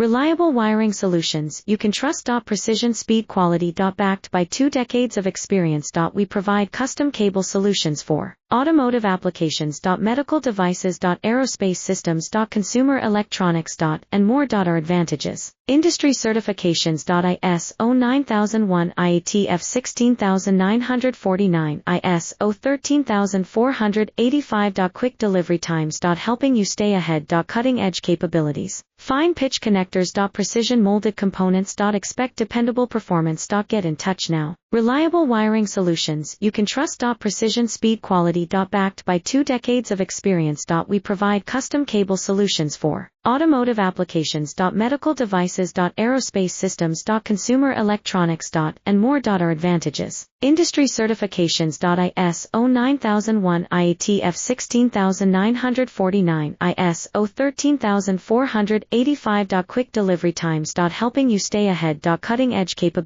Reliable wiring solutions you can trust. Precision speed quality. Backed by 2 decades of experience. We provide custom cable solutions for automotive applications. Medical devices. Aerospace systems. Consumer electronics. And more. Our advantages: industry certifications. ISO 9001, IATF 16949, ISO 13485. Quick delivery times. Helping you stay ahead. Cutting edge capabilities. Fine pitch connectors. Precision molded components. Expect dependable performance. Get in touch now. Reliable wiring solutions you can trust. Precision speed quality. Backed by 2 decades of experience. We provide custom cable solutions for automotive applications. Medical devices. Aerospace systems. Consumer electronics. And more. Our advantages: industry certifications. ISO 9001, IATF 16949, ISO 13485. Quick delivery times. Helping you stay ahead. Cutting edge capabilities.